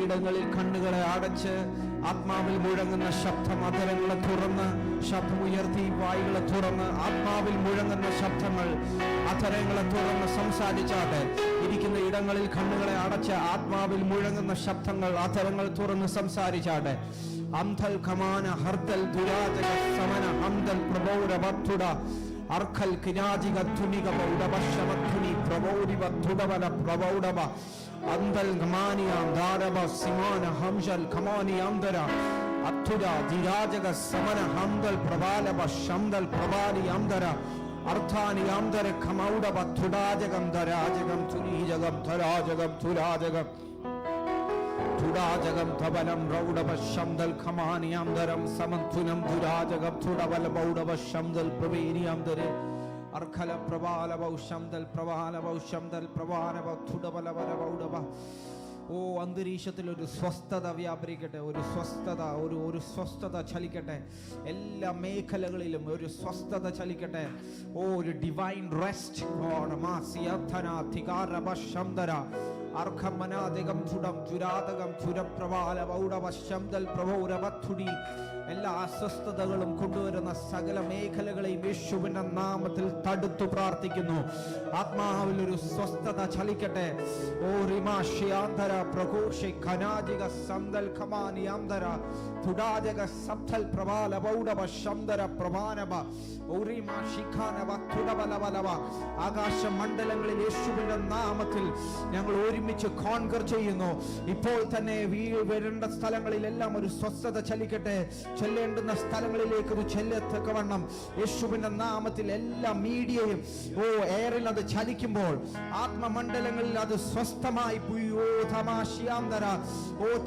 ഇടങ്ങളിൽ കണ്ണുകളെ അടച്ച് ആത്മാവിൽ മുഴങ്ങുന്ന ശബ്ദം, അധരങ്ങളെ തുറന്ന് ശബ്ദമുയർത്തി വായുകളെ തുറന്ന് ആത്മാവിൽ മുഴങ്ങുന്ന ശബ്ദങ്ങൾ അധരങ്ങളെ തുറന്ന് സംസാരിച്ചാട്ടെ. ഇരിക്കുന്ന ഇടങ്ങളിൽ കണ്ണുകളെ അടച്ച് ആത്മാവിൽ മുഴങ്ങുന്ന ശബ്ദങ്ങൾ അധരങ്ങൾ തുറന്ന് സംസാരിച്ചാട്ടെ. അംധൽ ഖമാന ഹർദൽ ദുരാജക സമന അംദൽ പ്രബൗര വത്തുട അർഖൽ കിനാജിക തുനിക ബൗഡവ ശമധുനി പ്രബൗരിവ തുടവല പ്രബൗഡവ അന്തൽ ഖമാനിയാം ധാരവ സിമാന ഹംശൽ ഖമാനിയാംദര അത്തുര ധിരാജക സമന ഹംദൽ പ്രബാലവ ശംദൽ പ്രബാലിയാംദര അർത്ഥാനിയാംദര ഖമൗഡവ തുടാജകം ധരാജകം തുനീജകം ധരാജകം തുരാജകം തുടാജകം ധവനം റൗഡവ ശംദൽ ഖമാനിയാംദരം സമന്തുനം തുരാജകം തുടവല ബൗഡവ ശംദൽ പ്രവേനിയാംദരെ അർഖല പ്രബാലവ ശംദൽ പ്രബാലവ ശംദൽ പ്രബാലവ തുടവലവല ബൗഡവ. ഓ, അന്തരീക്ഷത്തിൽ ഒരു സ്വസ്ഥത വ്യാപരിക്കട്ടെ, ഒരു സ്വസ്ഥത, ഒരു സ്വസ്ഥത ചലിക്കട്ടെ. എല്ലാ മേഖലകളിലും ഒരു സ്വസ്ഥത ചലിക്കട്ടെ. ഓ, ഒരു ഡിവൈൻ റെസ്റ്റ്. അർഖമനാദികം ചുടം ചുരാതകം ചുരപ്രവാല ബൗഡവ ശംദൽ പ്രഭൗരവത്തുടി. എല്ലാ അസ്വസ്ഥതകളും കൊണ്ടുവരുന്ന സകല മേഖലകളെയും യേശുവിന്റെ നാമത്തിൽ തടുത്തു പ്രാർത്ഥിക്കുന്നു. ആത്മാവിൽ ഒരു സ്വസ്ഥത ചലിക്കട്ടെ. ഓ റിമാഷിയാന്തര പ്രഘോഷി ഖനാജിക സന്തൽ ഖമാനിയാന്തര തുടാജക സബ്ദൽ പ്രവാല ബൗഡവ ശംദര പ്രവാനവ ആകാശ മണ്ഡലങ്ങളിൽ യേശുവിന്റെ നാമത്തിൽ ഞങ്ങൾ ഒരുമിച്ച് കോൺകർ ചെയ്യുന്നു. ഇപ്പോൾ തന്നെ വരേണ്ട സ്ഥലങ്ങളിലെല്ലാം ഒരു സ്വസ്ഥത ചലിക്കട്ടെ. ചെല്ലേണ്ടുന്ന സ്ഥലങ്ങളിലേക്ക് ഒരു ചെല്ലത്തക്കവണ്ണം യേശുവിന്റെ നാമത്തിൽ എല്ലാ മീഡിയയും എയറിൽ അത് ചലിക്കുമ്പോൾ ആത്മമണ്ഡലങ്ങളിൽ അത് സ്വസ്ഥമായി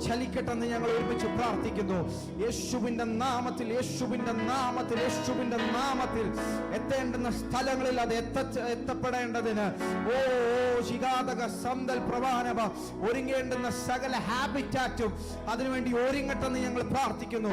ചലിക്കട്ടെന്ന് ഞങ്ങൾ ഒരുമിച്ച് പ്രാർത്ഥിക്കുന്നു. യേശുവിന്റെ നാമത്തിൽ, യേശുവിന്റെ നാമത്തിൽ, യേശുവിന്റെ നാമത്തിൽ എത്തേണ്ടുന്ന സ്ഥലങ്ങളിൽ അത് എത്തപ്പെടേണ്ടതിന് ഒരുങ്ങേണ്ടുന്ന സകല ഹാബിറ്റാറ്റും അതിനുവേണ്ടി ഒരുങ്ങട്ടെന്ന് ഞങ്ങൾ പ്രാർത്ഥിക്കുന്നു.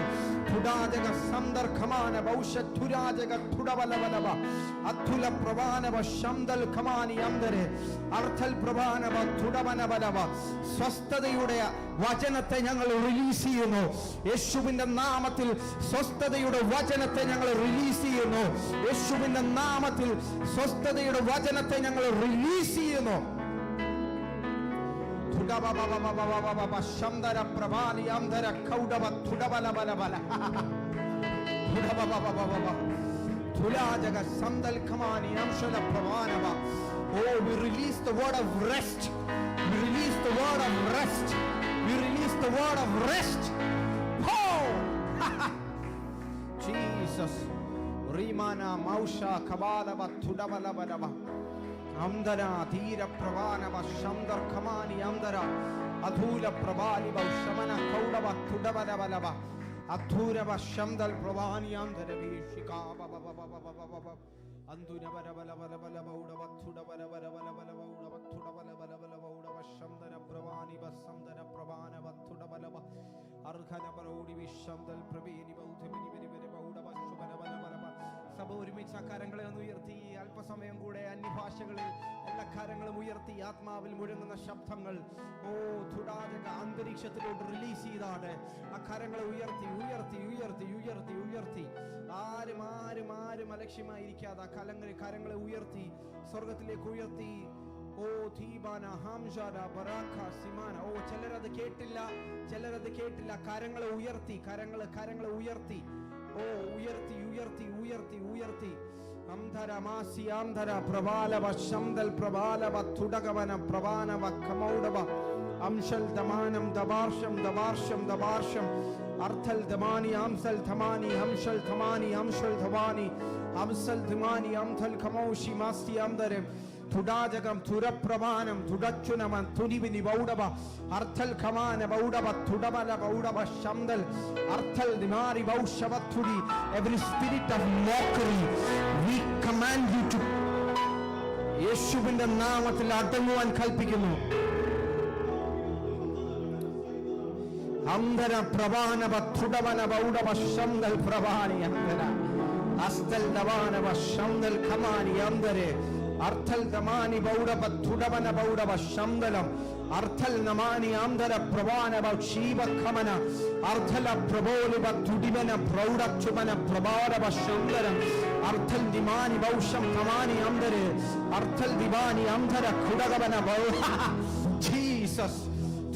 സ്വസ്ഥതയുടെ വചനത്തെ ഞങ്ങൾ റിലീസ് ചെയ്യുന്നു. യേശുവിന്റെ നാമത്തിൽ സ്വസ്ഥതയുടെ വചനത്തെ ഞങ്ങൾ റിലീസ് ചെയ്യുന്നു. യേശുവിന്റെ നാമത്തിൽ സ്വസ്ഥതയുടെ വചനത്തെ ഞങ്ങൾ റിലീസ് ചെയ്യുന്നു. Oh, we release the word of rest. We release the word of rest. We release the word of rest. Oh! Jesus. Rimana Mausha Kabalava Tudavalava Amdara Dhira Pravanava Shamdar Kamani Amdara Adhula Pravali Vaushamana Kaudava Tudavalava Athurava Shamdal Pravani Amdara Vishika Baba Anduna Balabalabalabalabauda Tudabalabalabalabalabauda Shamdara Pravani Vasamdara Pravana Vatudabalaba Arkana Parodi Vishamdal Pravini Bautamini Bauda Shubalabalaba. സഭ ഒരുമിച്ച് ആ കരങ്ങളെ ഒന്ന് ഉയർത്തി അല്പസമയം കൂടെ അന്യഭാഷകളിൽ എല്ലാ കരങ്ങളും ഉയർത്തി ആത്മാവിൽ മുഴങ്ങുന്ന ശബ്ദങ്ങൾ തുടാജക അന്തരീക്ഷത്തിലോട്ട് റിലീസ് ചെയ്താണ്. ആ കരങ്ങളെ ഉയർത്തി ഉയർത്തി ഉയർത്തി ഉയർത്തി ഉയർത്തി ആരും ആരും ആരും അലക്ഷ്യമായിരിക്കാതെ ആ കരങ്ങളെ ഉയർത്തി സ്വർഗത്തിലേക്ക് ഉയർത്തി. ചിലരത് കേട്ടില്ല. കരങ്ങളെ ഉയർത്തി, കരങ്ങളെ ഉയർത്തി. ഉയർത്തി ഉയർത്തി ഉയർത്തി ഉയർത്തി. അംധര Masi അംധര പ്രബാലവ ശംദൽ പ്രബാലവ തുടകവന പ്രവാനവ കമൗഡവ അംശൽ ദമാനം ദവാർഷം ദവാർഷം ദവാർഷം അർത്ഥൽ Damani അംസൽ Dhamani ഹംശൽ Dhamani അംശൽ ധവാനി അംസൽ Dhamani അംധൽ ഖമൗഷി Masti അംദരം തുടാജകം തുരപ്രവാനം തുടച്ചുനമൻ തുനിവിനി ബൗഡവ അർത്ഥൽ ഖമാന ബൗഡവ തുടവല ബൗഡവ ശംദൽ അർത്ഥൽ ദിമാരി ബൗഷവത്തുടി. Every spirit of mockery we command you to യേശുവിന്റെ നാമത്തിൽ അടങ്ങുവാൻ കൽപ്പിക്കുന്നു. അംധര പ്രവാനവ തുടവന ബൗഡവ ശംദൽ പ്രവാനി അംധര അസ്തൽ ദവാനവ ശംദൽ ഖമാനി അംദരെ അർത്ഥൽ ദമാനി ബൗഡവ തുടവന ബൗഡവ ശംദലം അർത്ഥൽ നമാനി ആന്തര പ്രവാന ശീവഖമന അർത്ഥല പ്രബോലിവ തുടിവന പ്രൗഢച്ചുമന പ്രഭാരവ ശൗന്ദരം അർത്ഥൽ ദിമാനി ബൗഷം കമാനി ആന്തരെ അർത്ഥൽ ദിവാനി ആന്തര ഖുടകവന ജീസസ്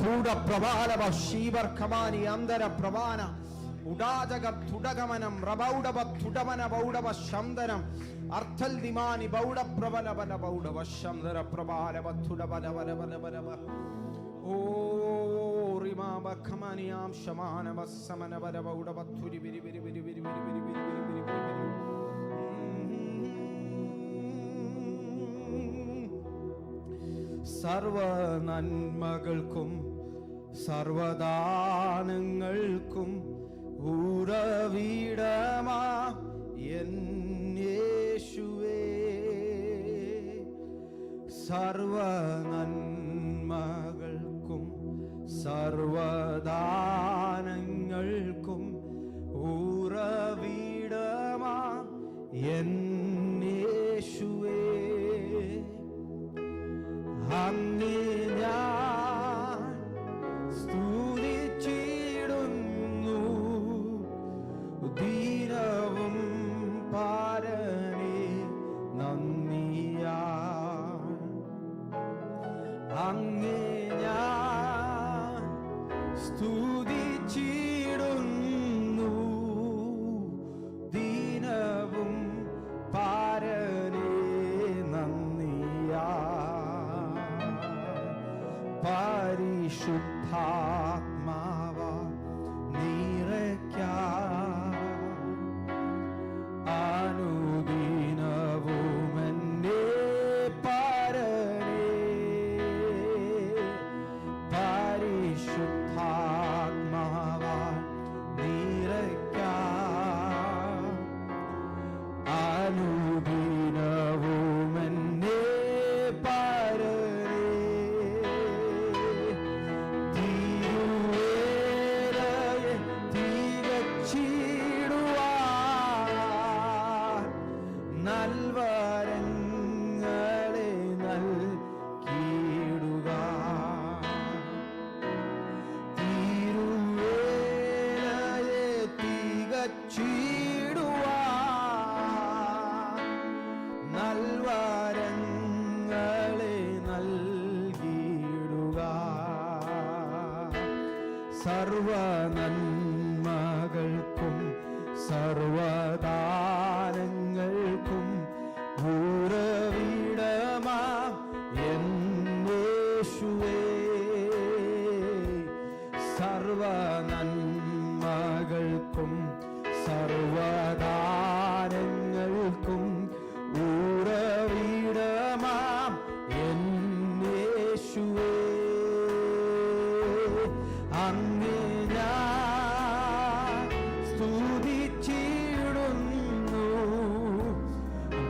ൂഢ പ്രഭാലവ ശീവർ കമാനി ആന്തര പ്രവാന ഉടാജക തുടകമനം റബൗഡവ തുടവന ബൗഡവ ശംദരം അർത്ഥൽ ദിമാനി ബൗഡ പ്രബലവന ബൗഡവ ശംദര പ്രബാലവ തുടവന ഓ റിമാബ ഖമാനിയാം ശമാനവ സമനവര ബൗഡവ തുരി വിരി വിരി വിരി വിരി വിരി വിരി വിരി വിരി വിരി സർവ നന്മകൾക്കും സർവദാനങ്ങൾക്കും ഉറവിടമാ എൻ യേശുവേ സർവ നന്മകൾക്കും സർവദാനങ്ങൾക്കും ഉറവിടമാ എൻ യേശുവേ അങ്ങേ ഞാൻ സ്തുതിച്ചിടുന്നു ദീനവും പാരനേ നന്ദിയാ അങ്ങേ ഞാൻ സ്തുതിച്ചിടുന്നു ദീനവും പാരനേ നന്ദിയാ പരിശുദ്ധാത്മാവ നിറയ്ക്കാൻ അനുദിനവും എന്നെ പരനേ പരിശുദ്ധാത്മാവ നിറയ്ക്കാൻ അനുദിനവും എന്നെ നൽവരങ്ങളെ നൽകിയിടുക തിരുവേലയെ തികച്ചിടുക നൽവരങ്ങളെ നൽകിയിടുക സർവ നന്മകൾക്കും സർവദാനങ്ങൾക്കും ഉറവിടമാ എൻ യേശുവേ സർവ നന്മകൾക്കും സർവദാനങ്ങൾക്കും ഉറവിടമാ എൻ യേശുവേ അങ്ങേ ഞാൻ സ്തുതിച്ചിടുന്നു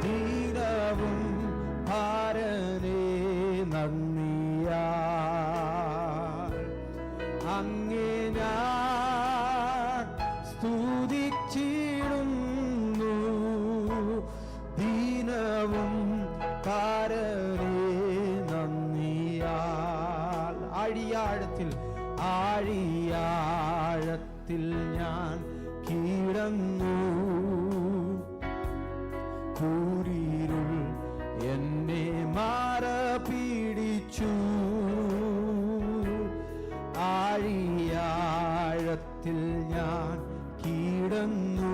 ദീനവും പാരനേ നന്ദിയാ അങ്ങേ ഞാൻ സ്തുതിച്ചിടുന്നു ദീനവും പാരനേ നന്ദിയാൽ ആഴിയാഴത്തിൽ ഞാൻ കിടന്നു കൂരിരുൾ എന്നെ മാറ പിടിച്ചു ആഴിയാഴത്തിൽ ഞാൻ കിടന്നു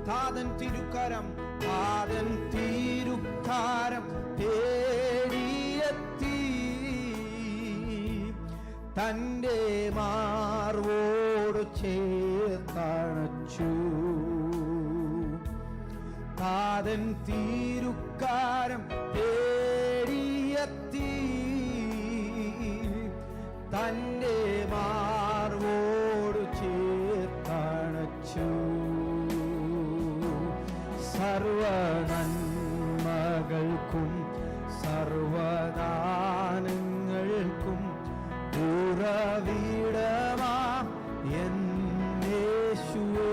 താതൻ തിരുക്കരം തേടിയെത്തി തൻ്റെ മാർവോട് ചേർത്തണച്ചു താതൻ തിരുക്കരം തേടിയെത്തി തൻ്റെ മാർവോട് ചേർത്തണച്ചു സർവ നന്മകൾക്കും സർവദാനങ്ങൾക്കും ഉറവിടമാ എൻ യേശുവേ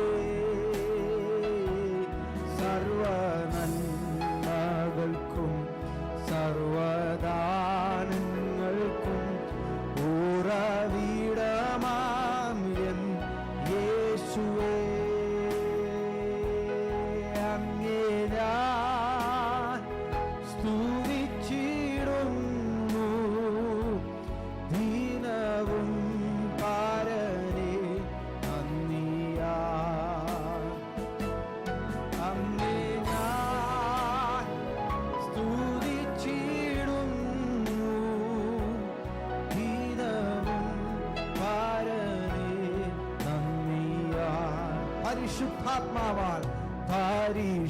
പരിശുദ്ധാത്മാവാൽ പരിശുദ്ധാത്മാവാൽ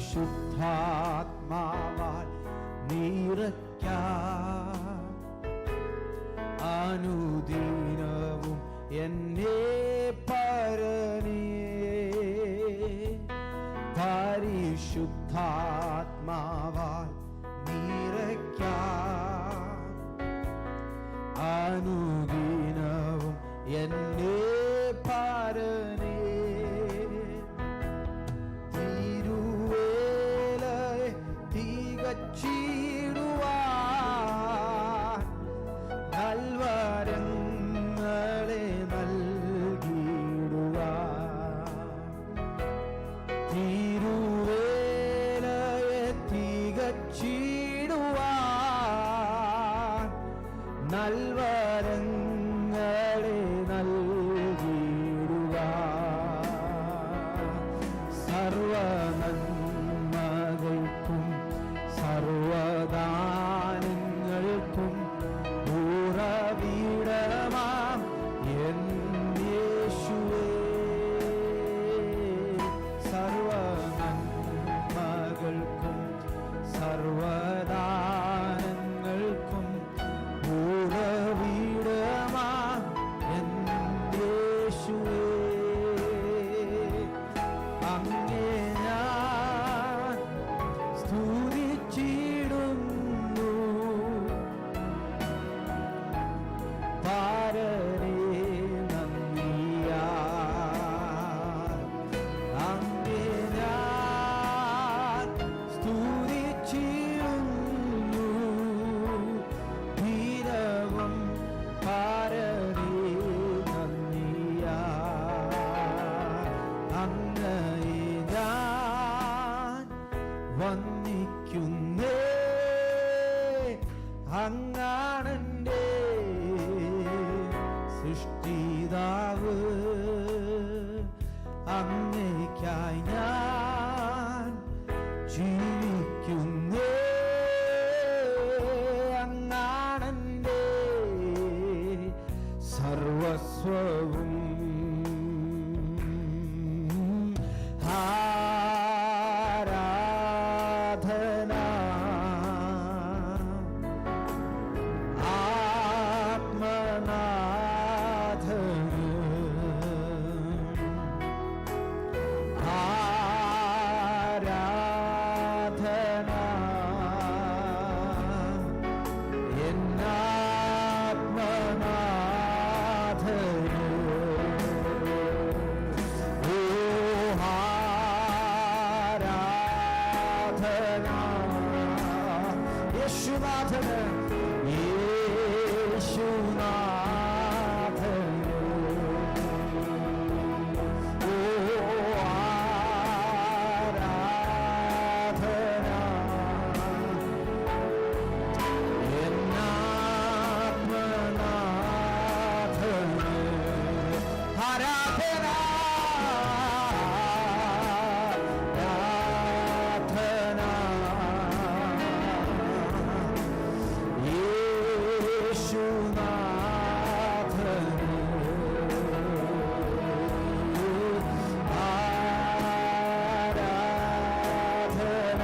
നിറയ്ക്കാൻ അനുദിനവും എന്നെ പരനേ പരിശുദ്ധാത്മാവാൽ നിറയ്ക്കാൻ അനുദിനവും എന്നെ പരനേ തിരുവേലയെ തികച്ചിടുവാൻ നൽവരങ്ങളെ നൽകിടുവാൻ തിരുവേലയെ തികച്ചിടുവാൻ നൽവരങ്ങളെ നൽകിടുവാൻ സർവനന്മകൾക്കും സർവദാനങ്ങൾക്കും ഉറവിടമാം എൻ യേശുവേ സർവനന്മകൾക്കും സർവദാനങ്ങൾക്കും ഉറവിടമാം എൻ യേശുവേ അങ്ങേ ഞാൻ സ്തുതിച്ചിടുന്നു പാരനേ നന്ദിയാൽ അങ്ങേ ഞാൻ സ്തുതിച്ചിടുന്നു ധീരവും പാരനേ നന്ദിയാൽ അങ്ങയെ ഞാൻ വന്ദിക്കുന്നേ അങ്ങാണെൻ്റെ സൃഷ്ടിതാവ് അങ്ങയ്ക്കായി ഞാൻ ജീവിക്കുന്നേ അങ്ങാണെൻ്റെ സർവസ്വവും ആരാധന ആത്മനാഥന് ആരാധന എന്നാത്മനാഥന് ഓ ആരാധന യേശുനാഥന് യേശുനാഥന് ഓ ആരാധന എന്നാത്മനാഥന് ആരാധന ആരാധന യേശുനാഥന് ആരാധന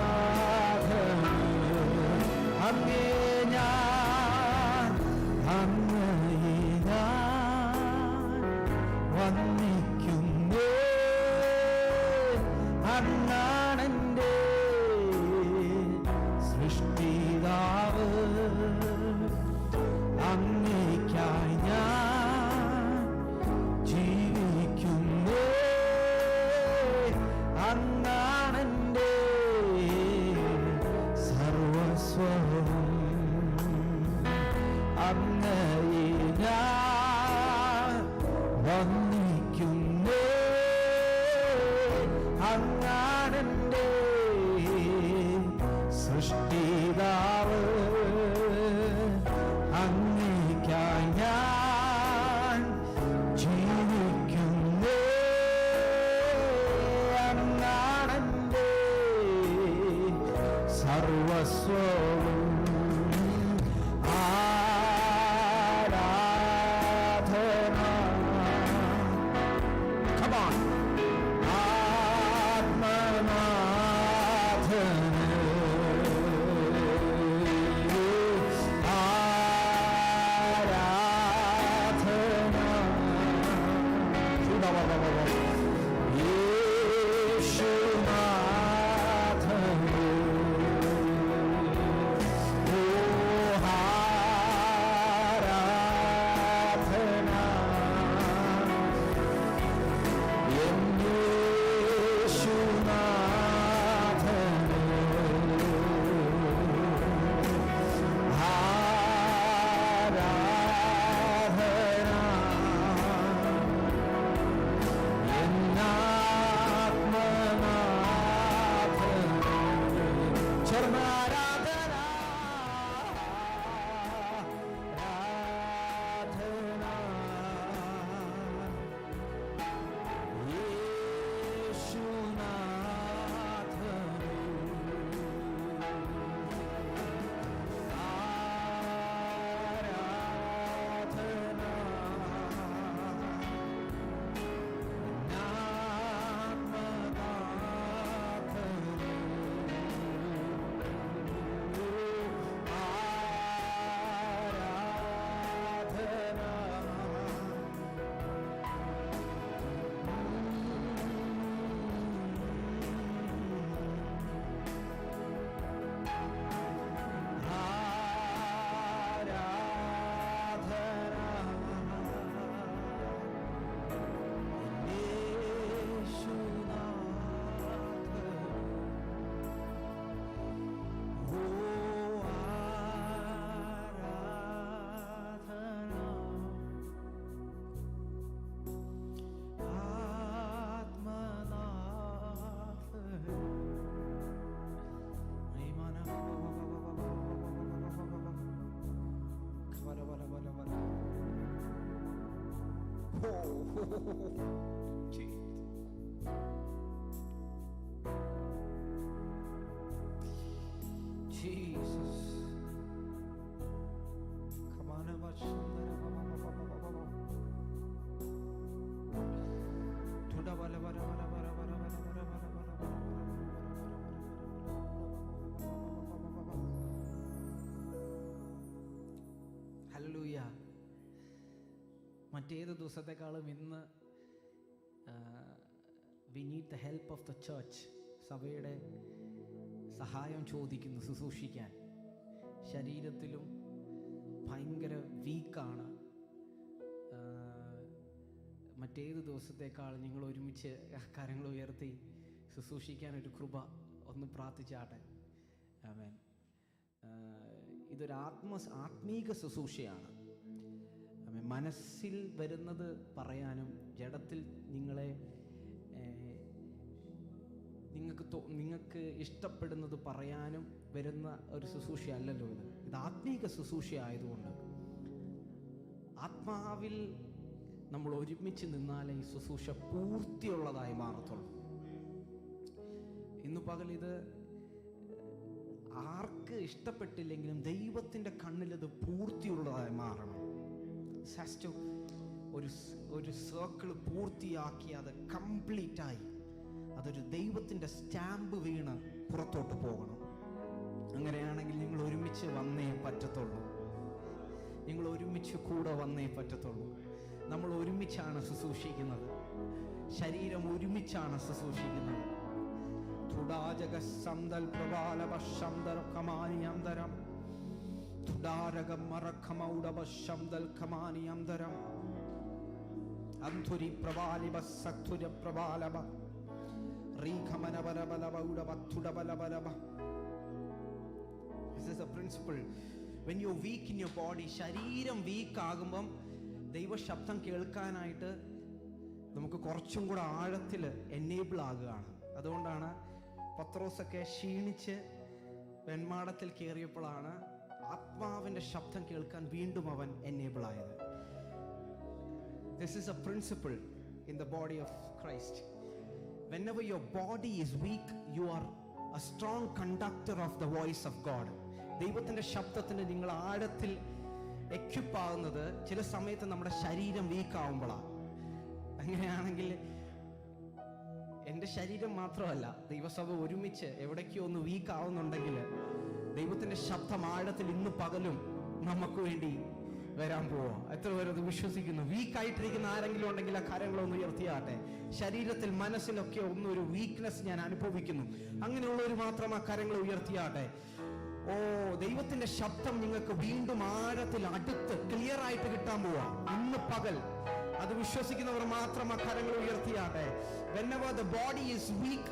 എന്നാത്മനാഥന് അങ്ങേ ഞാൻ അങ്ങയെ ഞാൻ വന്ദിക്കുന്നേ അങ്ങാണെൻ്റെ സൃഷ്ടിതാവ് അങ്ങയ്ക്കായി ഞാൻ ജീവിക്കുന്നേ അങ്ങാണെൻ്റെ സർവസ്വവും അങ്ങയെ ഞാൻ വന്ദിക്കുന്നേ അങ്ങാണെൻ്റെ സൃഷ്ടിതാവ് അങ്ങയ്ക്കായി ഞാൻ ജീവിക്കുന്നേ അങ്ങാണെൻ്റെ സർവസ്വവും ആരാധന Come on. Jesus. Come on, Hallelujah. മറ്റേത് ദിവസത്തെക്കാളും ഇന്ന് we need the help of the church. സഭയുടെ സഹായം ചോദിക്കുന്നു ശുശ്രൂഷിക്കാൻ. ശരീരത്തിലും ഭയങ്കര വീക്കാണ്. മറ്റേത് ദിവസത്തേക്കാൾ നിങ്ങൾ ഒരുമിച്ച് കരങ്ങൾ ഉയർത്തി ശുശ്രൂഷിക്കാൻ ഒരു കൃപ ഒന്ന് പ്രാർത്ഥിച്ചാട്ടെ. ആമേൻ. ഇതൊരു ആത്മീക ശുശ്രൂഷയാണ്. മനസ്സിൽ വരുന്നത് പറയാനും ജഡത്തിൽ നിങ്ങൾക്ക് ഇഷ്ടപ്പെടുന്നത് പറയാനും വരുന്ന ഒരു ശുശ്രൂഷ അല്ലല്ലോ ഇത്. ഇത് ആത്മീക ശുശ്രൂഷ ആയതുകൊണ്ട് ആത്മാവിൽ നമ്മൾ ഒരുമിച്ച് നിന്നാലേ ഈ ശുശ്രൂഷ പൂർത്തിയുള്ളതായി മാറത്തുള്ളൂ. ഇന്ന് പകൽ ഇത് ആർക്ക് ഇഷ്ടപ്പെട്ടില്ലെങ്കിലും ദൈവത്തിൻ്റെ കണ്ണിലത് പൂർത്തിയുള്ളതായി മാറണം. ഒരു സർക്കിൾ പൂർത്തിയാക്കി അത് കംപ്ലീറ്റായി അതൊരു ദൈവത്തിൻ്റെ സ്റ്റാമ്പ് വീണ് പുറത്തോട്ട് പോകണം. അങ്ങനെയാണെങ്കിൽ നിങ്ങൾ ഒരുമിച്ച് വന്നേ പറ്റത്തുള്ളൂ. നിങ്ങൾ ഒരുമിച്ച് കൂടെ വന്നേ പറ്റത്തുള്ളൂ. നമ്മൾ ഒരുമിച്ചാണ് ശുശ്രൂഷിക്കുന്നത്. ശരീരം ഒരുമിച്ചാണ് ശുശ്രൂഷിക്കുന്നത്. തുടാജക sandal പ്രവാലവ ശംദർ കമാനിയന്തരം തുടാരകം മറക്കമൗഡവ ശംദൽ കമാനിയന്തരം അന്ധുരി പ്രവാലിവ സക്തുര പ്രവാലവ റീഖമനവരബലവൗഡവത്തുടബലബലവ. This is a principle. When you're weak in your body, ശരീരം വീക്ക് ആകുമ്പം ദൈവശബ്ദം കേൾക്കാനായിട്ട് നമുക്ക് കുറച്ചും കൂടെ ആഴത്തിൽ എനേബിൾ ആകുകയാണ്. അതുകൊണ്ടാണ് പത്രോസൊക്കെ ക്ഷീണിച്ച് വെൺമാടത്തിൽ കയറിയപ്പോഴാണ് ആത്മാവിൻ്റെ ശബ്ദം കേൾക്കാൻ വീണ്ടും അവൻ എനേബിൾ ആയത്. This is a principle in the body of Christ. Whenever your body is weak, you are a strong conductor of the voice of God. ദൈവത്തിൻ്റെ ശബ്ദത്തിന് നിങ്ങൾ ആഴത്തിൽ എക്വിപ്പ് ആകുന്നത് ചില സമയത്ത് നമ്മുടെ ശരീരം വീക്ക് ആവുമ്പോഴാണ്. അങ്ങനെയാണെങ്കിൽ എൻ്റെ ശരീരം മാത്രമല്ല, ദൈവസഭ ഒരുമിച്ച് എവിടേക്കോ ഒന്ന് വീക്ക് ആവുന്നുണ്ടെങ്കിൽ ദൈവത്തിൻ്റെ ശബ്ദം ആഴത്തിൽ ഇന്ന് പകലും നമുക്ക് വേണ്ടി വരാൻ പോവാ. എത്ര പേരത് വിശ്വസിക്കുന്നു? വീക്കായിട്ടിരിക്കുന്ന ആരെങ്കിലും ഉണ്ടെങ്കിൽ ആ കാര്യങ്ങളൊന്ന് ഉയർത്തിയാട്ടെ. ശരീരത്തിൽ മനസ്സിലൊക്കെ ഒന്നൊരു വീക്ക്നെസ് ഞാൻ അനുഭവിക്കുന്നു, അങ്ങനെയുള്ളവർ മാത്രം ആ കാര്യങ്ങൾ ഉയർത്തിയാട്ടെ. ഓ, ദൈവത്തിന്റെ ശബ്ദം നിങ്ങൾക്ക് വീണ്ടും ആഴത്തിൽ അടുത്ത് ക്ലിയർ ആയിട്ട് കിട്ടാൻ പോവാ ഇന്ന് പകൽ. അത് വിശ്വസിക്കുന്നവർ മാത്രം ആ കാര്യങ്ങൾ ഉയർത്തിയാട്ടെ. Whenever the body is weak,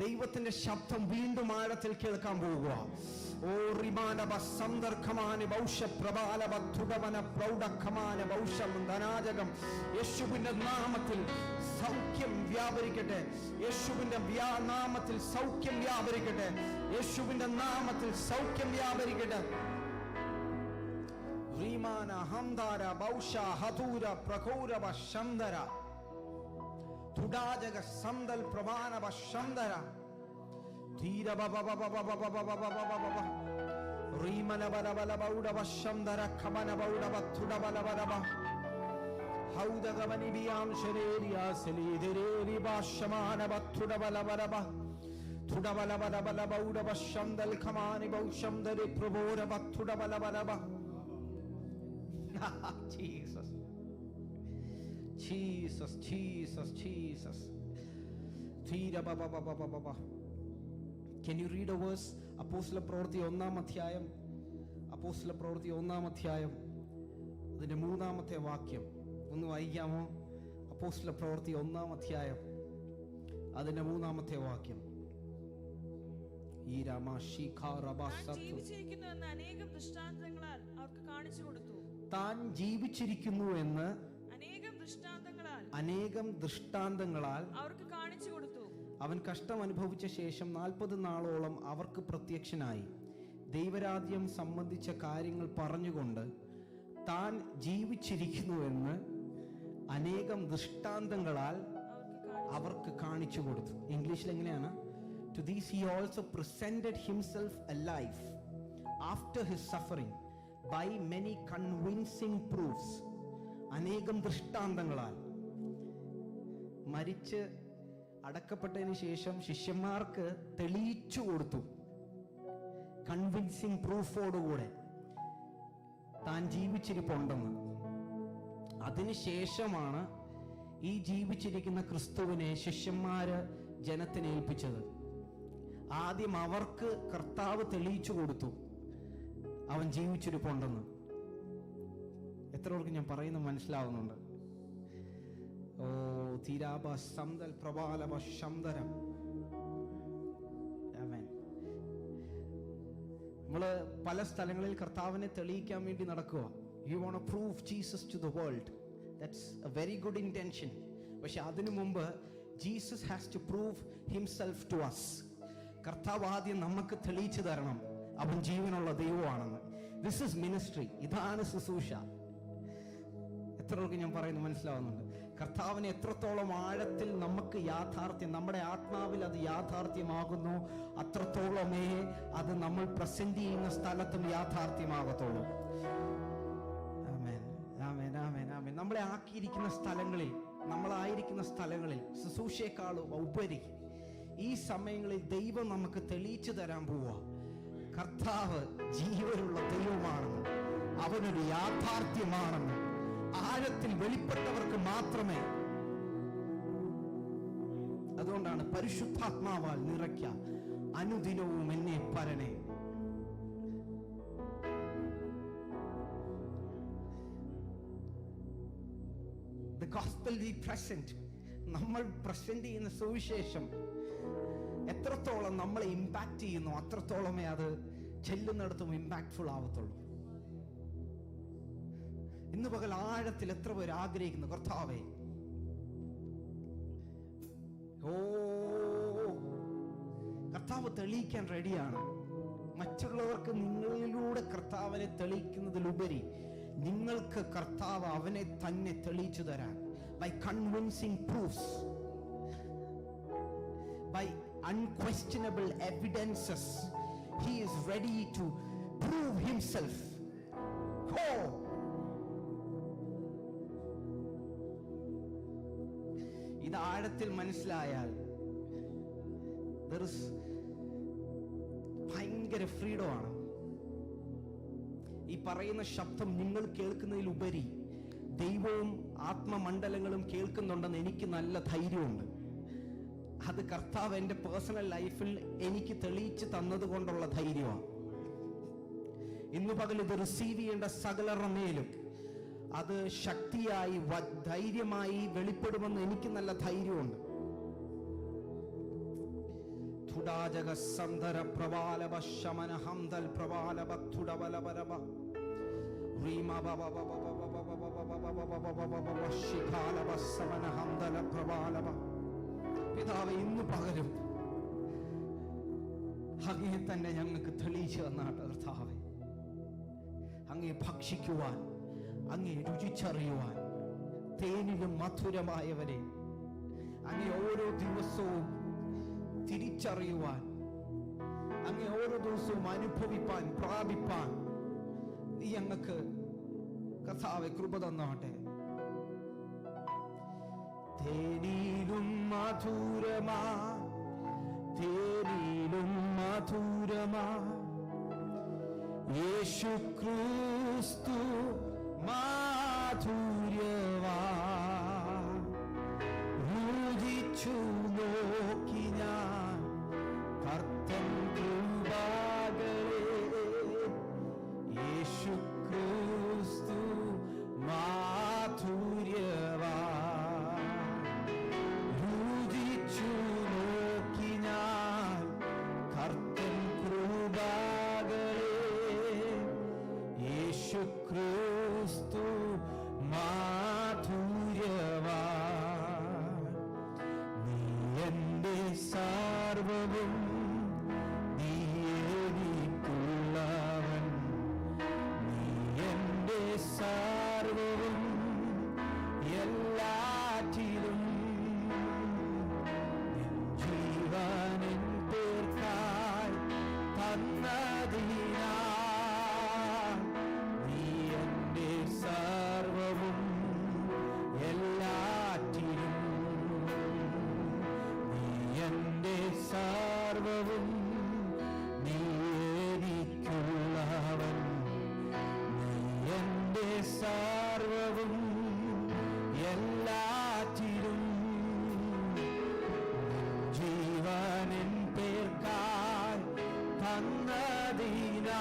ദൈവത്തിന്റെ ശബ്ദം വീണ്ടും ആഴത്തിൽ കേൾക്കാൻ പോവുക. ഓ റിമാനബ സന്ദർഖമാന ബൗഷ പ്രബാലബ തുടവന പ്രൗഢഖമാന ബൗഷം ധനാജകം. യേശുവിന്റെ നാമത്തിൽ സൗഖ്യം വ്യാപരിക്കട്ടെ. യേശുവിന്റെ നാമത്തിൽ സൗഖ്യം വ്യാപരിക്കട്ടെ. യേശുവിന്റെ നാമത്തിൽ സൗഖ്യം വ്യാപരിക്കട്ടെ. റിമാന ഹംദാര ബൗഷ ഹതൂര പ്രഖൗരബ ശംദര തുടാജക സന്ദൽ പ്രഭാനബ ശംദര ധീര ബബ ബബ ബബ ബബ ബബ ബബ റീമന ബല ബല ബൗഡബ ശംദര ഖമന ബൗഡബ തുടബല ബലബ ഹൗദഗബനി ബിയാം ശരീരിയാ സലീദരേരി ബാശമാന ബത്തുടബല ബലബ തുടബല ബല ബല ബൗഡബ ശംദൽ ഖമാനി ബൗശംദരി പ്രഭോര ബത്തുടബല ബലബ. Jesus, Jesus, Jesus, Jesus. Can you read a verse? അപ്പോസ്തല പ്രവൃത്തി 1-ാം അധ്യായം. അപ്പോസ്തല പ്രവൃത്തി 1-ാം അധ്യായം അതിന്റെ 3-ാമത്തെ വാക്യം ഒന്ന് വായിക്കാമോ? അപ്പോസ്തല പ്രവൃത്തി 1-ാം അധ്യായം അതിന്റെ 3-ാമത്തെ വാക്യം. ഈ അനേകം ദൃഷ്ടാന്തങ്ങളാൽ അവർക്ക് കാണിച്ചു കൊടുത്തു. താൻ ജീവിച്ചിരിക്കുന്നു എന്ന് അനേകം ദൃഷ്ടാന്തങ്ങളാൽ അവർക്ക് കാണിച്ചു കൊടുത്തു. അവൻ കഷ്ടം അനുഭവിച്ച ശേഷം 40 നാളോളം അവർക്ക് പ്രത്യക്ഷനായി ദൈവരാജ്യം സംബന്ധിച്ച കാര്യങ്ങൾ പറഞ്ഞുകൊണ്ട് താൻ ജീവിച്ചിരിക്കുന്നുവെന്ന് അനേകം ദൃഷ്ടാന്തങ്ങളാൽ അവർക്ക് കാണിച്ചു കൊടുത്തു. ഇംഗ്ലീഷിൽ എങ്ങനെയാണ്? To these he also presented himself alive after his suffering by many convincing proofs. അനേകം ദൃഷ്ടാന്തങ്ങളാൽ മരിച്ച് അടക്കപ്പെട്ടതിന് ശേഷം ശിഷ്യന്മാർക്ക് തെളിയിച്ചു കൊടുത്തു. കൺവിൻസിങ് പ്രൂഫോടുകൂടെ താൻ ജീവിച്ചിരിപ്പുണ്ടെന്ന്. അതിനുശേഷമാണ് ഈ ജീവിച്ചിരിക്കുന്ന ക്രിസ്തുവിനെ ശിഷ്യന്മാര് ജനത്തിന് ഏൽപ്പിച്ചത്. ആദ്യം അവർക്ക് കർത്താവ് തെളിയിച്ചു കൊടുത്തു അവൻ ജീവിച്ചിരിപ്പുണ്ടെന്ന്. എത്ര പേർക്ക് ഞാൻ പറയുന്നത് മനസ്സിലാവുന്നുണ്ട്? ഓ തീരാബ സന്തൽ പ്രബാലബ ശംദരം. നമ്മള് പല സ്ഥലങ്ങളിൽ കർത്താവിനെ തെളിയിക്കാൻ വേണ്ടി നടക്കുക. You want to prove Jesus to the world. That's a very good intention. പക്ഷെ അതിനു മുമ്പ് Jesus has to prove himself to us. കർത്താവ് ആദ്യം നമുക്ക് തെളിയിച്ചു തരണം അവൻ ജീവനുള്ള ദൈവമാണെന്ന്. This is ministry. ഇതാണ് ശുശ്രൂഷ. എത്ര പേർക്ക് ഞാൻ പറയുന്നത് മനസ്സിലാവുന്നുണ്ട്? കർത്താവിനെ എത്രത്തോളം ആഴത്തിൽ നമുക്ക് യാഥാർത്ഥ്യം, നമ്മുടെ ആത്മാവിൽ അത് യാഥാർത്ഥ്യമാകുന്നു, അത്രത്തോളമേ അത് നമ്മൾ പ്രസന്റ് ചെയ്യുന്ന സ്ഥലത്തും യാഥാർത്ഥ്യമാകത്തുള്ളൂ. ആമേൻ, ആമേൻ, ആമേൻ, ആമേൻ. നമ്മളെ ആക്കിയിരിക്കുന്ന സ്ഥലങ്ങളിൽ, നമ്മളായിരിക്കുന്ന സ്ഥലങ്ങളിൽ ശുശ്രൂഷയെക്കാളും ഉപരി ഈ സമയങ്ങളിൽ ദൈവം നമുക്ക് തെളിയിച്ചു തരാൻ പോവാ കർത്താവ് ജീവനുള്ള ദൈവമാണെന്ന്, അവനൊരു യാഥാർത്ഥ്യമാണെന്ന് ആഴത്തിൽ വെളിപ്പെട്ടവർക്ക് മാത്രമേ. അതുകൊണ്ടാണ് പരിശുദ്ധാത്മാവാൽ നിറയ്ക്ക അനുദിനവും എന്നെ പരനെ. The gospel we present, നമ്മൾ പ്രസന്റ് ചെയ്യുന്ന സുവിശേഷം എത്രത്തോളം നമ്മളെ ഇമ്പാക്ട് ചെയ്യുന്നു അത്രത്തോളമേ അത് ചെല്ലുന്നിടത്തും ഇമ്പാക്ട്ഫുൾ ആവത്തുള്ളൂ. ഇന്ന് പകൽ ആഴത്തിൽ എത്ര പേര് ആഗ്രഹിക്കുന്നു കർത്താവേ, ഓ കർത്താവ് തെളിയിക്കാൻ റെഡിയാണ്. മറ്റുള്ളവർക്ക് നിങ്ങളിലൂടെ കർത്താവിനെ തെളിയിക്കുന്നതിലുപരി നിങ്ങൾക്ക് കർത്താവ് അവനെ തന്നെ തെളിയിച്ചു തരാൻ, by convincing proofs, by unquestionable evidences, he is ready to prove himself. Oh, അതിന്റെ ആഴത്തിൽ മനസ്സിലായാൽ there is ഭയങ്കര ഫ്രീഡമാണ്. ഈ പറയുന്ന ശബ്ദം നിങ്ങൾ കേൾക്കുന്നതിലുപരി ദൈവവും ആത്മമണ്ഡലങ്ങളും കേൾക്കുന്നുണ്ടെന്ന് എനിക്ക് നല്ല ധൈര്യമുണ്ട്. അത് കർത്താവ് എൻ്റെ പേഴ്സണൽ ലൈഫിൽ എനിക്ക് തെളിയിച്ച് തന്നത് കൊണ്ടുള്ള ധൈര്യമാണ്. ഇന്ന് പകൽ ഇത് റിസീവ് ചെയ്യേണ്ട സകലരുടെ മേലും അത് ശക്തിയായി ധൈര്യമായി വെളിപ്പെടുമെന്ന് എനിക്ക് നല്ല ധൈര്യമുണ്ട്. സന്ധര പ്രവാലബ ശമന ഹംദൽ പ്രവാലബ തുടബലബലബ റീമ ബബ ബബ ബബ ശിഖാലബ സമന ഹംദല പ്രവാലബ. പിതാവേ, ഇന്ന് പകലും അങ്ങയെ തന്നെ ഞങ്ങൾക്ക് തെളിയിച്ചു തന്നാട്ട് കർത്താവേ. അങ്ങയെ ഭക്ഷിക്കുവാൻ, അങ്ങയെ രുചിച്ചറിയുവാൻ, തേനിലും മധുരമായവരെ അങ്ങയെ ഓരോ ദിവസവും തിരിച്ചറിയുവാൻ, അങ്ങേ ഓരോ ദിവസവും അനുഭവിപ്പാൻ, പ്രാപിപ്പാൻ നീ ഞങ്ങൾക്ക് കർത്താവേ കൃപ തന്നാട്ടെ. തേനിലും മധുരമാ, തേനിലും മധുരമാ യേശു ക്രിസ്തു മാധുര്യവാ. രുചിച്ചു നോക്കി ഞാൻ കർത്തൻ കൃപകളെ, യേശു ക്രിസ്തു മാധുര്യവാ. രുചിച്ചു നോക്കി ഞാൻ കർത്തൻ കൃപകളെ, യേശു ക്രിസ്തു മാധുര്യവാ. നീ എന്റെ സർവ്വവും, നീ എനിക്കുള്ളവൻ. നീ എന്റെ സർവ്വവും എല്ലാറ്റിലും. ജീവനിൻ പേർക്കായി തന്നതിനാൽ നീ എന്റെ സർവ്വവും എല്ലാറ്റിലും. നീ എന്റെ സർവ്വവും, നീ എനിക്കുള്ളവൻ. നീ എന്റെ സർവ്വവും എല്ലാറ്റിലും. ജീവനിൻ പേർക്കായി തന്നതിനാൽ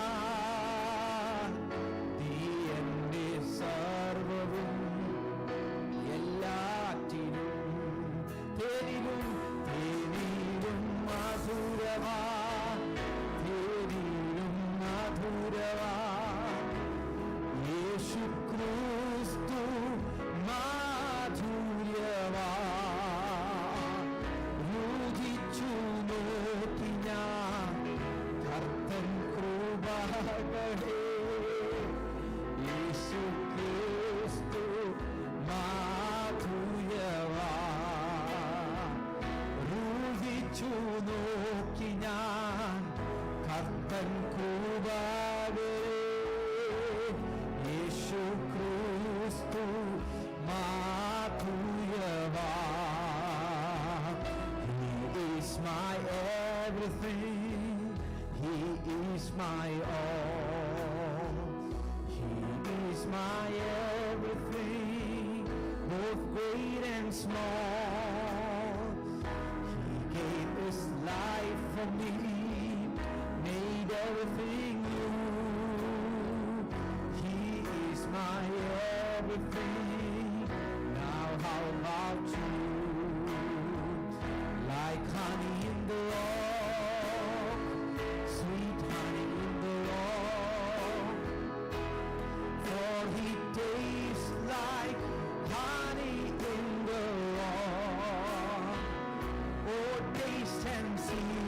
നീ എന്റെ സർവ്വവും എല്ലാറ്റിലും. തേനിലും തേനിലും മധുരവാ, തേനിലും മധുരവാ യേശു ക്രിസ്തു മാധുര്യവാ. രുചിച്ചു നോക്കി ഞാൻ കർത്തൻ കൃപകളെ, യേശു ക്രിസ്തു മാധുര്യവാ. രുചിച്ചു നോക്കി ഞാൻ കർത്തൻ കൃപകളെ, യേശു ക്രിസ്തു മാധുര്യവാ. He is my everything, He is my all. He is my everything, both great and small. He gave His life for me, made everything new. He is my everything. Now how about you? Like honey in the rock, sweet honey in the rock. For He tastes like honey in the rock. Oh, taste and see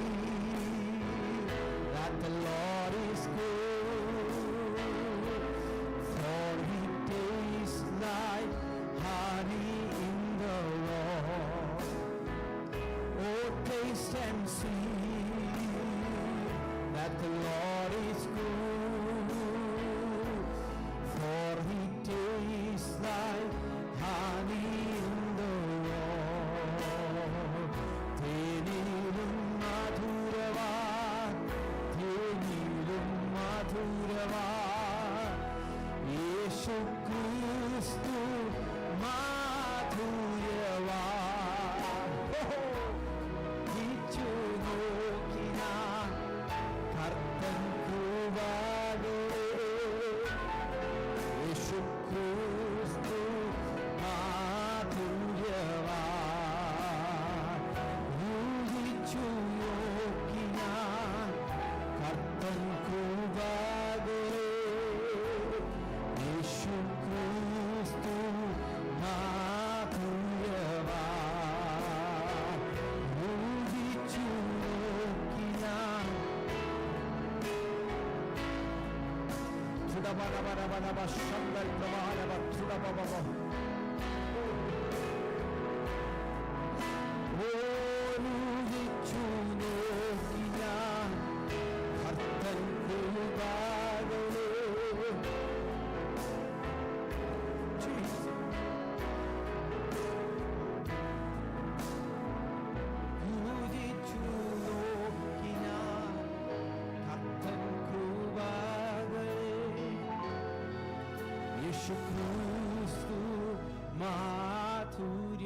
that the Lord is good. For He tastes like honey in the rock. Oh, taste and see യേശുക്രിസ്തു മാധുര്യവാൻ.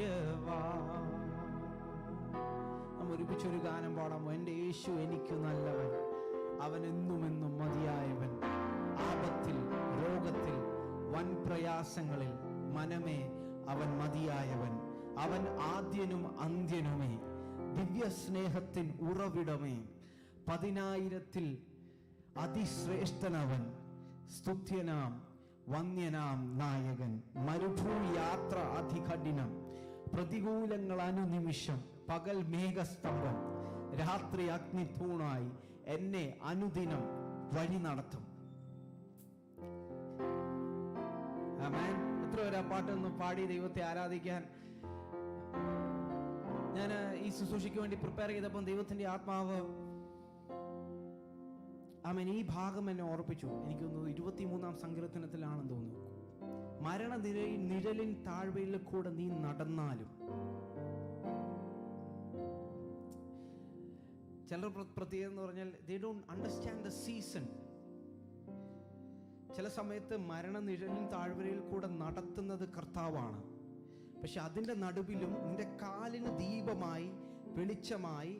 നാം ഒരുമിച്ചൊരു ഗാനം പാടാമോ? എൻ്റെ യേശു എനിക്ക് നല്ലവൻ, അവൻ എന്നുമെന്നും മതിയായവൻ. ആപത്തിൽ, രോഗത്തിൽ, വൻ പ്രയാസങ്ങളിൽ മനമേ അവൻ മതിയായവൻ. അവൻ ആദ്യനും അന്ത്യനുമേ, ദിവ്യ സ്നേഹത്തിൻ ഉറവിടമേ. 10,000-ൽ അതിശ്രേഷ്ഠനവൻ, സ്തുത്യനാം വന്യനാം നായകൻ. മരുഭൂയാത്ര അതികഠിനം, പ്രതികൂലങ്ങൾ അനുനിമിഷം. പകൽ മേഘസ്തംഭം, രാത്രി അഗ്നിത്തൂണായി എന്നെ അനുദിനം വഴി നടത്തും. ആമേൻ. എത്ര പേര് ആ പാട്ടൊന്ന് പാടി ദൈവത്തെ ആരാധിക്കാൻ? ഞാൻ ഈ ശുശ്രൂഷയ്ക്ക് വേണ്ടി പ്രിപ്പയർ ചെയ്തപ്പോൾ ദൈവത്തിന്റെ ആത്മാവ് ആമേൻ ഈ ഭാഗം എന്നെ ഓർപ്പിച്ചു. എനിക്ക് തോന്നുന്നു 23-ാം സങ്കീർത്തനത്തിലാണെന്ന് തോന്നുന്നു. നിഴലിൻ താഴ്വരയിൽ കൂടെ നീ നടന്നാലും. ചിലർ പ്രത്യേകം എന്ന് പറഞ്ഞാൽ they don't understand the season. ചില സമയത്ത് നിഴലിൻ താഴ്വരയിൽ കൂടെ നടത്തുന്നത് കർത്താവാണ്. പക്ഷെ അതിൻ്റെ നടുവിലും നിന്റെ കാലിന് ദീപമായി വെളിച്ചമായി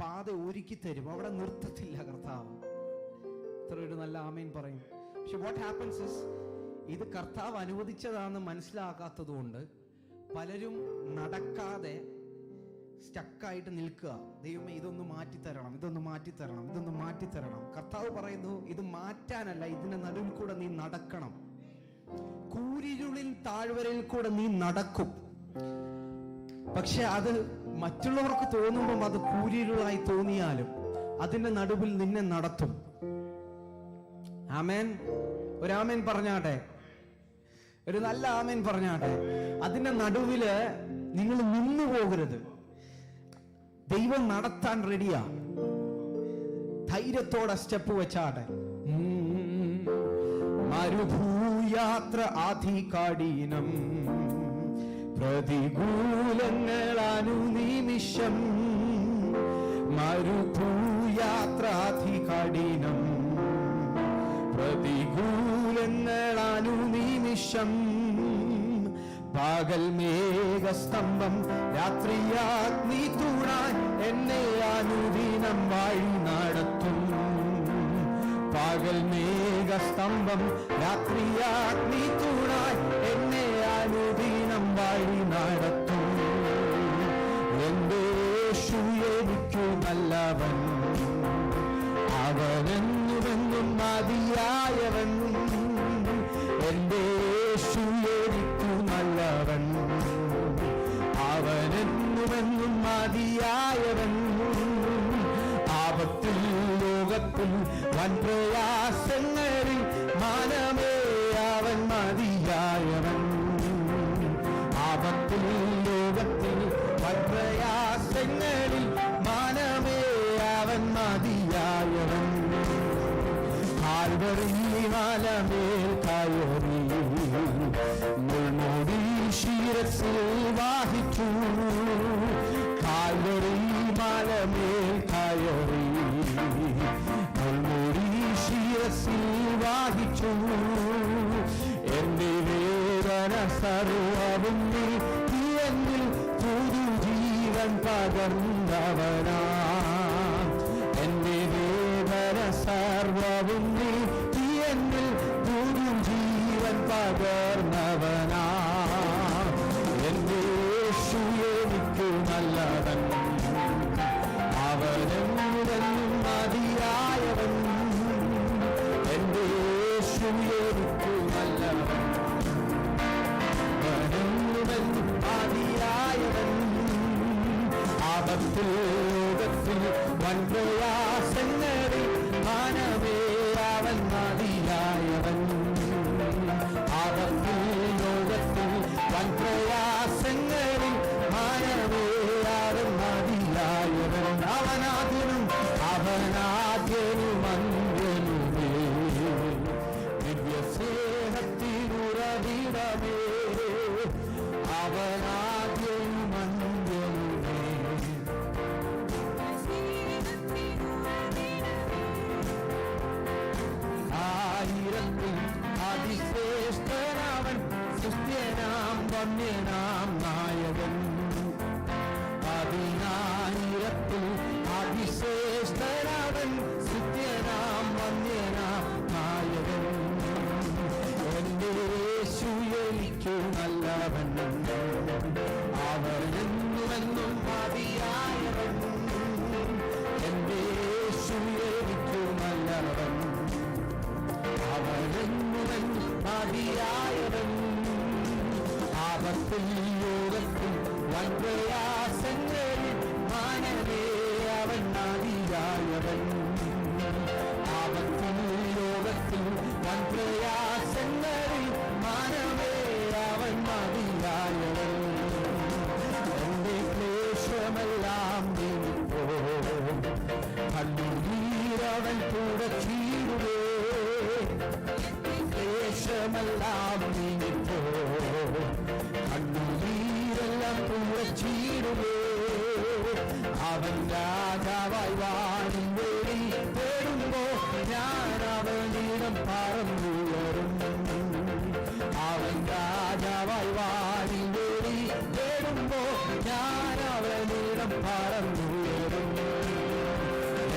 പാത ഒരുക്കി തരും. അവിടെ നിർത്തത്തില്ല കർത്താവ്. ഇത്ര ഒരു നല്ല ആമേൻ പറയും. പക്ഷെ വാട്ട് ഹാപ്പൻസ് ഇസ്, ഇത് കർത്താവ് അനുവദിച്ചതാണെന്ന് മനസ്സിലാക്കാത്തത് കൊണ്ട് പലരും നടക്കാതെ സ്റ്റക്കായിട്ട് നിൽക്കുക. ദൈവമേ ഇതൊന്ന് മാറ്റിത്തരണം, ഇതൊന്ന് മാറ്റിത്തരണം, ഇതൊന്ന് മാറ്റിത്തരണം. കർത്താവ് പറയുന്നു ഇത് മാറ്റാനല്ല, ഇതിന്റെ നടുവിൽ കൂടെ നീ നടക്കണം. കൂരിരുളിൻ താഴ്വരയിൽ കൂടെ നീ നടക്കും. പക്ഷെ അത് മറ്റുള്ളവർക്ക് തോന്നുമ്പം അത് കൂരിരുളായി തോന്നിയാലും അതിന്റെ നടുവിൽ നിന്നെ നടത്തും. ആമേൻ. ഒരു ആമേൻ പറഞ്ഞാട്ടെ, ഒരു നല്ല ആമേൻ പറഞ്ഞാട്ടെ. അതിന്റെ നടുവില് നിങ്ങൾ നിന്നു പോകരുത്. ദൈവം നടത്താൻ റെഡിയാ. ധൈര്യത്തോടെ സ്റ്റെപ്പ് വെച്ചാട്ടെ. മരുഭൂയാത്ര അതികഠിനം, പ്രതികൂലങ്ങൾ അനുനിമിഷം. മരുഭൂയാത്ര അതികഠിനം, പ്രതികൂലങ്ങൾ അനുനിമിഷം. പകൽ മേഘസ്തംഭം, രാത്രിയാഗ്നി തൂണായി എന്നെ അനുദിനം വഴി നടത്തും. പകൽ മേഘസ്തംഭം, രാത്രിയാഗ്നി തൂണായി എന്നെ അനുദിനം വഴി നടത്തും. എന്റെ യേശു എനിക്കു നല്ലവൻ, അവനെന്നുമെന്നും മതിയായവൻ. എന്റെ യേശു എനിക്കു നല്ലവൻ, അവനെന്നുമെന്നും മതിയായവൻ. ആപത്തിൽ ലോകത്തിൽ വൻ പ്രയാസങ്ങളിൽ മനമേ അവൻ മതിയായവൻ. ആപത്തിൽ ലോകത്തിൽ വൻ പ്രയാസങ്ങളിൽ മനമേ അവൻ മതിയായവൻ. കാൽവരി മലമേൽ കയറി മുൾമുടി ശിരസിൽ വാഹിച്ചു. കാൽവരി മലമേൽ കയറി മുൾമുടി ശിരസിൽ വാഹിച്ചു. എന്റെ വേദന സർവ്വവും നീക്കി എന്നിൽ പുതുജീവൻ പകർന്നവനാ. എന്റെ വേദന സർവ്വവും നീക്കി എന്നിൽ പുതുജീവൻ പകർന്നവനാ. എന്റെ യേശു എനിക്കു നല്ലവൻ, അവനെന്നുമെന്നും മതിയായവൻ. എന്റെ യേശു എനിക്കു നല്ലവൻ, അവനെന്നുമെന്നും മതിയായവൻ. ആപത്തിൽ ലോകത്തിൽ വൻ പ്രയാസങ്ങളിൽ മനമേ അവൻ മതിയായവൻ. വൻപ്രയാസങ്ങളിൽ മാനവേ അവൻ മതിയായവൻ. അവനാദ്യനും അന്ത്യനുമേ ദിവ്യസ്നേഹത്തിനുറവിടമേ അവനാദ്യനും അന്ത്യനുമേ. ആയിരത്തിൽ അതിശ്രേഷ്ഠനവൻ സുസ്ഥ്യനാം വന്യനാം നായകൻ. 10,000-ത്തിൽ അതിശ്രേഷ്ഠനവൻ സുസ്ഥ്യനാം വന്യനാം നായകൻ. എന്റെ യേശു എനിക്കു നല്ലവൻ, അവനെന്നുമെന്നും മതിയായവൻ. എന്റെ യേശു എനിക്കു നല്ലവൻ, അവനെന്നുമെന്നും മതിയായവൻ. ആപത്തിൽ യോഗത്തിൽ വൻപ്രയാസങ്ങളിൽ മാനവേ അവൻ മതിയായവൻ. ആപത്തിൽ യോഗത്തിൽ വൻപ്രയാസങ്ങളിൽ മാനവേ അവൻ മതിയായവൻ. എന്റെ ക്ലേശമെല്ലാം നീങ്ങിപ്പോ കണ്ണുനീരവൻ തുടച്ചിടുവേ. ക്ലേശമെല്ലാം നീങ്ങിപ്പോ കണ്ണുനീരെല്ലാം തുടച്ചിടുവേ. അവൻ രാജാവായി വാണിൽ വേടി തേടുമ്പോ ഞാൻ അവനിടം പറന്നുയരും. അവൻ രാജാവായി വാണിൽ വേടി തേടുമ്പോ ഞാൻ അവനിടം പറന്നുയരും.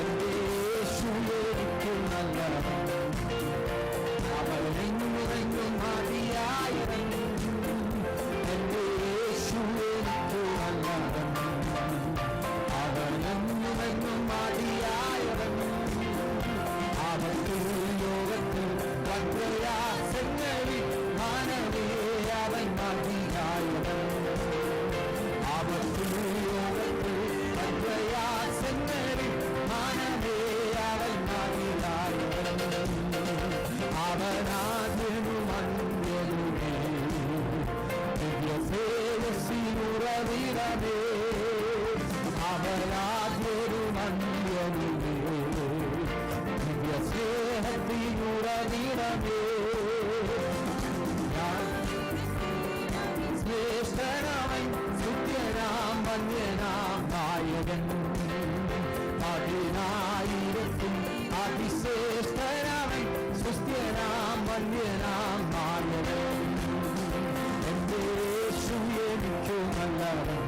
എന്റെ യേശു എനിക്കു നല്ലവൻ, അവനെന്നുമെന്നും മതിയായവൻ. എന്റെ യേശു എനിക്കു നല്ലവൻ, അവനെന്നുമെന്നും മതിയായവൻ. ആപത്തിൽ യോഗത്തിൽ വൻപ്രയാസങ്ങളിൽ മാനവേ അവൻ മതിയായവൻ. ആപത്തിൽ യോഗത്തിൽ വൻപ്രയാസങ്ങളിൽ മാനവേ അവൻ മതിയായവൻ. അവനാദ്യനും അന്ത്യനുമേ ദിവ്യതേജസ്സിനുറവിടമേ. അവനാദ്യനും അന്ത്യനുമേ ദിവ്യസ്നേഹത്തിനുറവിടമേ. ശ്രേഷ്ഠനവൻ സുത്യനാം വന്യനാം നായകൻ. 10,000-ത്തിൽ അതിശ്രേഷ്ഠനവൻ സുസ്ഥ്യനാം വന്യനാം നായകൻ. എന്റെ യേശു എനിക്കു നല്ലവൻ,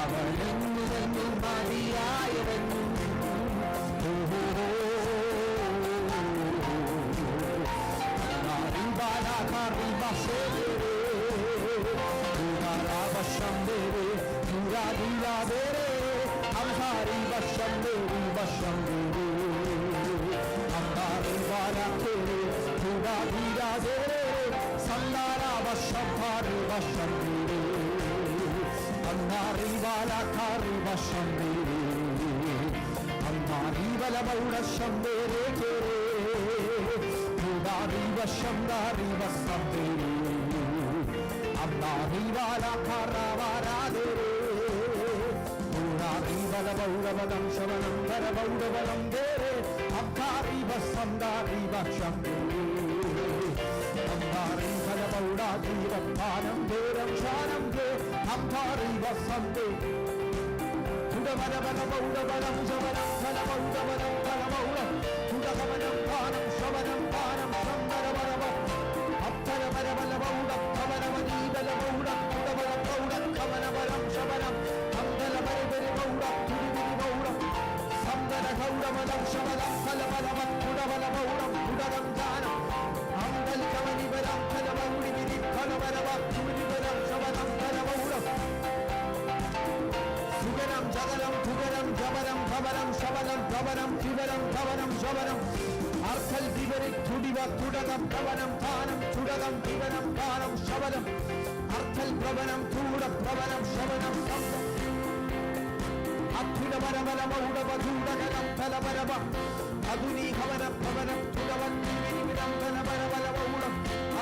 അവനെന്നുമെന്നും മതിയായവൻ.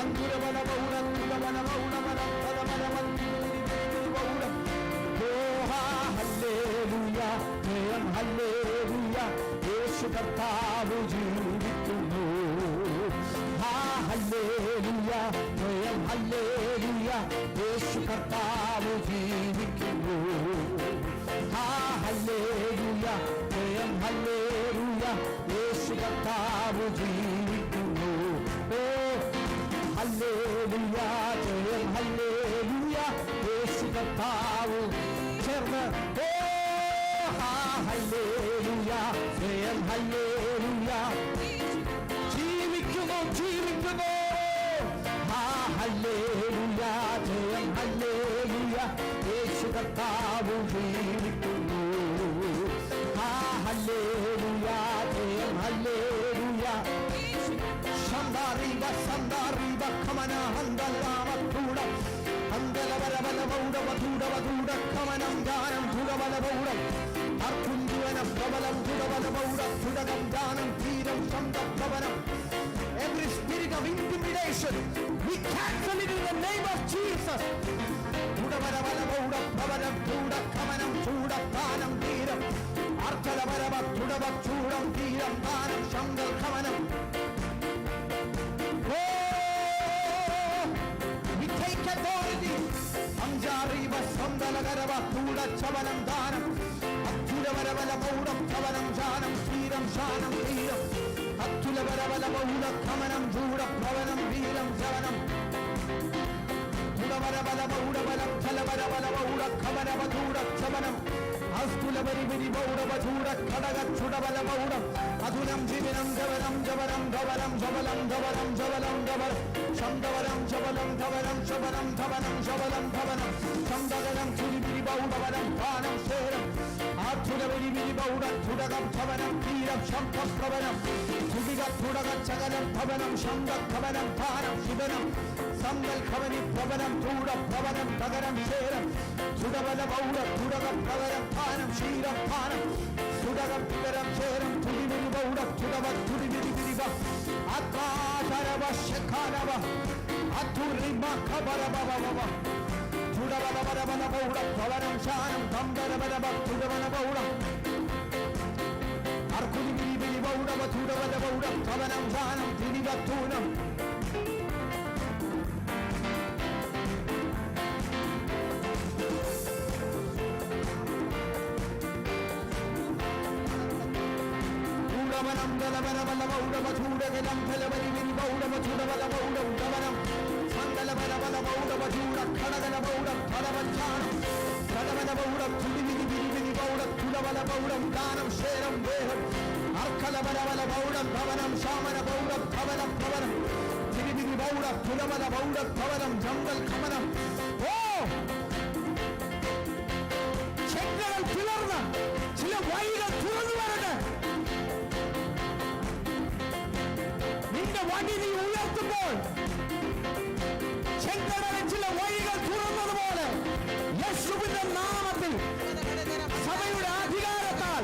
Andura കർത്താവ് ജീവിക്കുന്നു. ഹല്ലേലൂയ, സ്വയം ഹല്ലേലൂയ, യേശു കർത്താവ് ജീവിക്കുന്നു. ഹല്ലേലൂയ, സ്വയം ഹല്ലേലൂയ, യേശു കർത്താവ് ജീവിക്കുന്നു. ഓ ഹല്ലേലൂയ, സ്വയം ഹല്ലേലൂയ, യേശു കർത്താവ്. ചേർന്ന് ഓ ഹല്ലേലൂയ, സ്വയം ഹല്ലേലൂയ, ജീവിക്കുന്നു ജീവിക്കുന്നു. ഹല്ലേലൂയ, സ്വയം ഹല്ലേലൂയ, യേശു കർത്താവ് ജീവിക്കുന്നു. ഹല്ലേലൂയ, സ്വയം ഹല്ലേലൂയ. ശന്ദാരീവ ശന്ദാരീവ ഖമന ഹന്ദലാമൂഢ ഹന്ദലവരവലമൗഢ വധൂഢ വധൂഢ ഖമനം ഗാനം ധുരവലമൗഢം അർക്കുഞ്ജുവന പ്രബലം ധുരവലമൗഢ ധുരകം ഗാനം ധീരം ശബ്ദഭവനം. Every spirit of intimidation, we cancel it in the name of Jesus. ധുരവലമൗഢ പ്രബലം ധൂഢ ഖമനം ധൂഢ ഗാനം ധീരം അർക്കലവരവ ധുരവ ചൂഢം ധീരം ഗാനം ശബ്ദ ഖമനം. അഞ്ചാറിവ സന്തലകരവ കൂടച്ചവനം ദാനം അത്യുലവരവല മൗഢം ധവനം ജാനം ധീരം ശാനം ധീരം അത്യുലവരവല മൗഢ ഖമനം ധൂഢ ഭവനം വീരം ജവനം തുലവരവല മൗഢബലം ഫലവരവല മൗഢ ഖമനവ ധൂഢ ചവനം അസ്തുലവരിവിരി മൗഢവധൂഢ ഖടക ചുടവല മൗഢം അധുനം ജീവനം ജവനം ജവനം ധവനം ജവലം ധവനം ജവലം ധവനം ശബ്ദവനം ശബലം ധവനം ശബലം ധവനം ശബലം ധവനം ശബ്ദഗണം ചുരിവിരി ബൗഢവനം ധാനം ശേരം ആധുരവരിവിരി ബൗഢ ധുടകം ധവനം ധീരം ശബ്ദപ്രവനം ധുടിക ധുടക ചകലം ഭവനം ശബ്ദഭവനം ധാനം ശിവനം സങ്കൽ ഖവനി ഭവനം ധൂഢ ഭവനം ഭഗനം ശേരം ധുടവല ബൗഢ ധുടകം ഭവനം ധാനം ക്ഷീരം ധാനം ധുടകം വിവരം ശേരം ധുടിവിരി ബൗഢ ധുടവ ധുടിവിരി വിരിവ ആത്മാചരവ ശഖാനവ അധുരിമ ഖബരവവവ ധുടവലവരവല ബൗഢ ഭവനം ശാനം ധംബരവലവ ധുടവല ബൗഢ അർക്കുലിവിരി വിരി ബൗഢവ ധുടവല ബൗഢ ഭവനം ശാനം ധിരിവധൂനം. ൂഢവനം ഗലവരവല ബൗഢവ ധൂഢഗലം ഫലവരിവിരി ബൗഢവ ധുടവല ബൗഢം ഗവനം മംഗലവരവല ബൗഢവ ധൂഢ ഖടകല ബൗഢം ഫലവഞ്ചാനം ഖടവല ബൗഢം ധുടിവിരി വിരിവിരി ബൗഢം ധുടവല ബൗഢം ദാനം ശേരം ദേഹം അർക്കലവരവല ബൗഢം ഭവനം ശാമന ബൗഢം ഭവനം ഭവനം തിരിവിരി ബൗഢ ധുടവല ബൗഢ ഭവനം ജംഗൽ ഖമനം. ഓ ചെങ്കടൽ പിളർന്ന് ചില വഴികൾ തുറന്നു വരട്ടെ. നിന്റെ വടി നീ ഉയർത്തുമ്പോൾ ചെങ്കടലിൽ ചില വഴികൾ തുറന്നതുപോലെ യേശുവിന്റെ നാമത്തിൽ സഭയുടെ അധികാരത്താൽ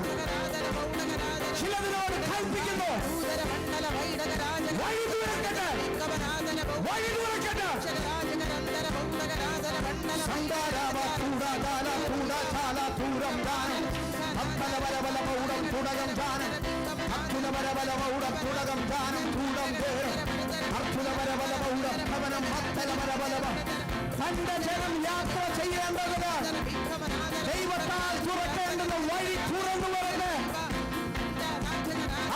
ചിലതിനോട് കൽപ്പിക്കുന്നു, വഴി തുറക്കട്ടെ, വഴി തുറക്കട്ടെ. സന്താരാവ കൂടാകാല കൂടാകാല പൂരം ദാനം അപ്പലവരവല മൗഢം തുടകം ദാനം അത്യുലവരവല മൗഢം തുടകം ദാനം കൂടം പേരം അത്യുലവരവല മൗഢം ഭവനം മത്തലവരവലവ. തന്റെ ജനം യാത്ര ചെയ്യേണ്ടത് ദൈവത്താൽ തുറക്കേണ്ടുന്ന വഴി തുറന്നു വരട്ടെ.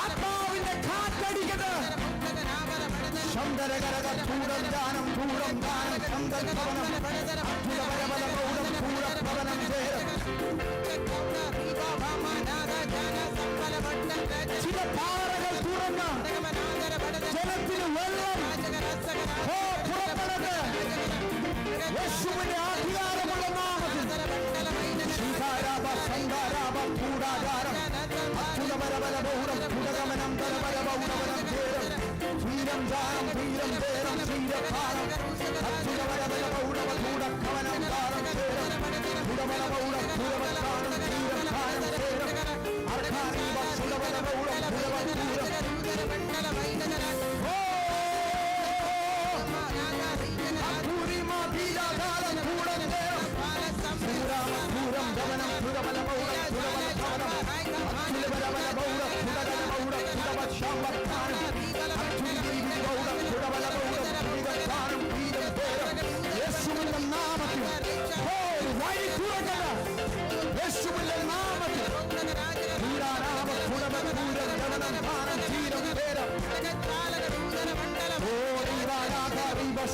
ആത്മാവിന്റെ കാറ്റടിക്കട്ടെ. ശബ്ദരകരക ചൂടം ദാനം ചൂടം ദാനം ശബ്ദം ഭവനം അത്യുലവരവല മൗഢം കൂട ഭവനം പേരം. ചില പാറകൾ തുറന്ന് ജലത്തിന് വെള്ളം പുറപ്പെടട്ടെ. യേശുവിന്റെ അധികാരമുള്ള നാമത്തിൽ ശ്രീകാരാപ സന്ധാരാപ കൂടാകാരം അത്യുലവരവല ബൗഢം പുടകമനം തലവല ബൗഢവനം പേരം ധീരം ജാനം ധീരം പേരം ക്ഷീരഭാരം അത്യുലവരവല ബൗഢവ കൂട ഖവനം ദാനം പേരം പുടവല ബൗഢ പുരവത്താനം ധീരം ഭാരം പേരം അർഹാരീവ സുലവല ബൗഢം പുരവത്തൂരം. അധൂരിമ ഭീരാകാരം കൂടം പേരം ശ്രീരാമ ഭൂരം ധവനം പുരവല ബൗഢം പുരവല ഭവനം അത്യുലവരവല ബൗഢ പുടകല ബൗഢ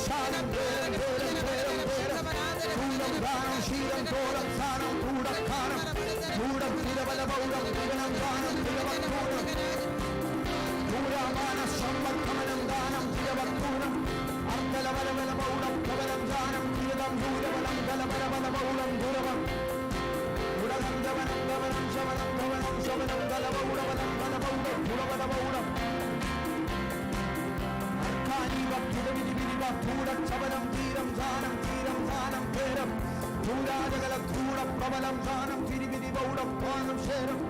ശാലം പേരം പേരം പേരം പേരം കൂടം ഗാനം ശീലം കോലം സ്ഥാനം കൂടക്കാനം കൂടം തിരവല പൗരം തിരണം ഗാനം തിരവക്കൂടം കൂടാമാന സമ്പർക്കമനം ദാനം തിരവക്കൂടം അർദ്ധലവലവല പൗരം കവലം ദാനം തിരവം ദൂരവലം കലവലവല പൗരം ദൂരവം ഉടകം ഗവനം ഗവനം ശവനം ഗവനം ശവനം കലവൗടവലം കലപൗരം കുളവല പൗരം ൂടം തീരം ദാനം പേരം ഭൂരാജകല ധൂട പ്രബലം ദാനം തിരിവിധി പൗടം പാനം ശേരം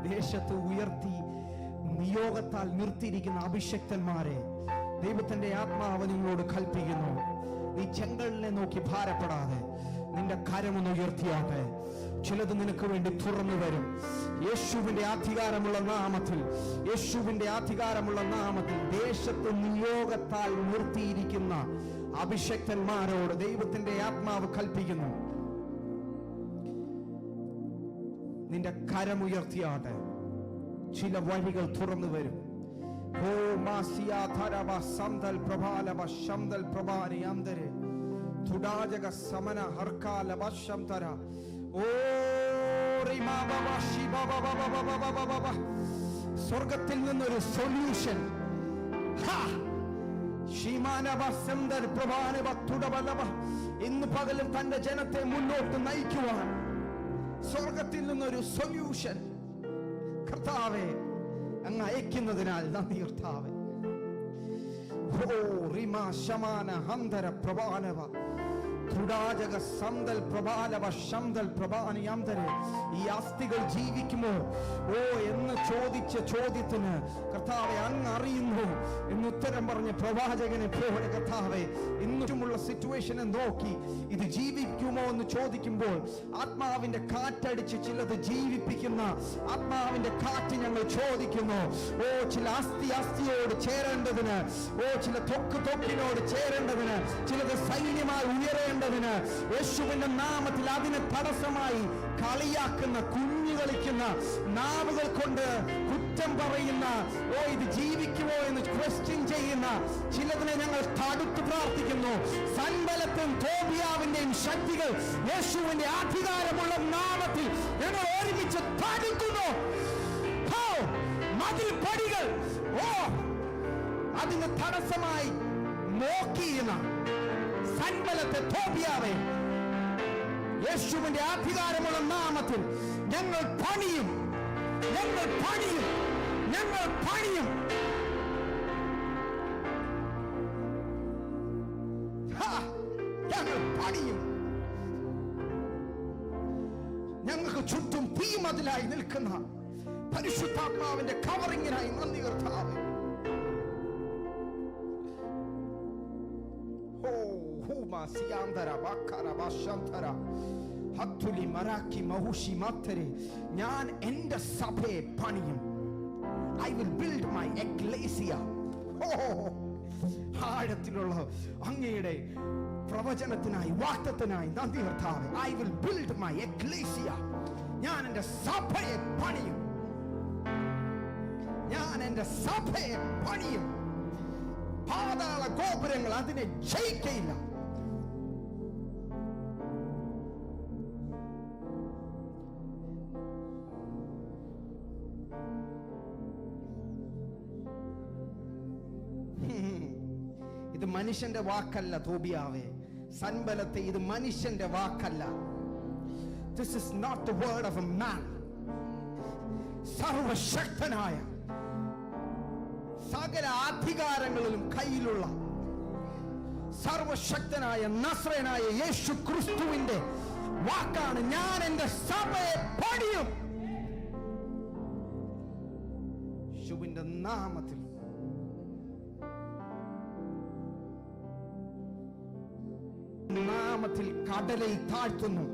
ദേശത്ത് ഉയർത്തി നിയോഗത്താൽ നിർത്തിയിരിക്കുന്ന അഭിഷക്തന്മാരെ ദൈവത്തിന്റെ ആത്മാവ് നിങ്ങളോട് കൽപ്പിക്കുന്നു, നീ ചെങ്കലിനെ നോക്കി ഭാരപ്പെടാതെ നിന്റെ കരമൊന്ന് ഉയർത്തിയാട്ടെ. ചിലത് നിനക്ക് വേണ്ടി തുറന്നു വരും. യേശുവിന്റെ അധികാരമുള്ള നാമത്തിൽ, യേശുവിന്റെ അധികാരമുള്ള നാമത്തിൽ ദേശത്ത് നിയോഗത്താൽ നിർത്തിയിരിക്കുന്ന അഭിഷക്തന്മാരോട് ദൈവത്തിന്റെ ആത്മാവ് കൽപ്പിക്കുന്നു, നിന്റെ കരമുയർത്തിയാട്ടെ. ചില വഴികൾ തുറന്നു വരും. ഓ മാസിയാ ധരവ സന്തൽ പ്രഭാലവ ശംദൽ പ്രഭാരി അന്തരെ തുടാജക സമന ഹർക്കാല വശം തര. ഓ റിമാ ബബ ശിബ ബബ ബബ ബബ ബബ. സ്വർഗ്ഗത്തിൽ നിന്നൊരു സൊല്യൂഷൻ. ഇന്ന് പകലും തന്റെ ജനത്തെ മുന്നോട്ട് നയിക്കുവാൻ സ്വർഗത്തിൽ നിന്നൊരു സൊല്യൂഷൻ കർത്താവേ അങ്ങ് അയക്കുന്നതിനാൽ നന്ദി കർത്താവേ. ഓ റിമാ ശമാന ഹന്തര പ്രഭാനവ തുടാജക സന്തൽ പ്രഭാലവ ശംദൽ പ്രഭാനി അന്തരെ. ഈ അസ്ഥികൾ ജീവിക്കുമോ ഓ എന്ന് ചോദിച്ച ചോദ്യത്തിന് കർത്താവെ അങ്ങ് അറിയുന്നു എന്ന് ഉത്തരം പറഞ്ഞ പ്രവാചകനെ പോലെ കർത്താവെ ഇന്നുമുള്ള സിറ്റുവേഷനെ നോക്കി ഇത് ജീവിക്കുമോ എന്ന് ചോദിക്കുമ്പോൾ ആത്മാവിന്റെ കാറ്റടിച്ച് ചിലത് ജീവിപ്പിക്കുന്ന ആത്മാവിന്റെ കാറ്റ് ഞങ്ങൾ ചോദിക്കുന്നു. ഓ ചില അസ്ഥിയോട് ചേരേണ്ടതിന്, ഓ ചില തൊക്കിനോട് ചേരേണ്ടതിന്, ചിലത് സൈന്യമായി ഉയരേണ്ടതിന് യേശുവിന്റെ നാമത്തിൽ അതിന് തടസ്സമായി കളിയാക്കുന്ന, കുഞ്ഞു കളിക്കുന്ന നാവുകൾ കൊണ്ട് കുറ്റം പറയുന്ന, ഓ ഇത് ജീവിക്കുമോ എന്ന് ക്വസ്റ്റ്യൻ ചെയ്യുന്ന ചിലതിനെ ഞങ്ങൾ തടുത്തു പ്രാർത്ഥിക്കുന്നു. സൻബലത്തും തോബിയാവിന്റെയും ശക്തികൾ യേശുവിന്റെ അധികാരമുള്ള നാമത്തിൽ ഞങ്ങൾ ഒരുമിച്ച് തടുക്കുന്നു. മതിൽ പടികൾ ഓ അതിന് തടസ്സമായി നോക്കിയിരുന്ന സൻബലത്തെ തോബിയാവെ യേശുവിന്റെ അധികാരമുള്ള നാമത്തിൽ ഞങ്ങൾ പണിയും, ഞങ്ങൾ പണിയും, ഞങ്ങൾ പണിയും. ഞങ്ങൾ പണിയും. ഞങ്ങൾക്ക് ചുറ്റും തീമതിലായി നിൽക്കുന്ന പരിശുദ്ധാത്മാവിന്റെ കവറിങ്ങിനായി നന്ദി കർത്താവേ. ഞാൻ എന്റെ സഭയെ പണിയും. I will build my ecclesia. ആഴത്തിലുള്ള അങ്ങയുടെ പ്രവചനത്തിനായി വാഗ്ദത്തത്തിനായി നന്ദി കർത്താവേ. I will build my ecclesia. ഞാൻ എന്റെ സഭയെ പണിയും. ഞാൻ എന്റെ സഭയെ പണിയും. പാതാള ഗോപുരങ്ങൾ അതിനെ ജയിക്കയില്ല. ഇത് മനുഷ്യന്റെ വാക്കല്ല തോബിയാവേ. സൻബലത്തെ ഇത് മനുഷ്യന്റെ വാക്കല്ല. This is not the word of a man. സർവശക്തനായ സകല അധികാരങ്ങളിലും കയ്യിലുള്ള സർവശക്തനായ നസ്രയനായ യേശു ക്രിസ്തുവിന്റെ വാക്കാണ്. ഞാൻ എന്റെ സഭയെ പണിയും. യേശുവിന്റെ നാമത്തിൽ നാമത്തിൽ കടലൈ താഴ്ത്തുന്നു.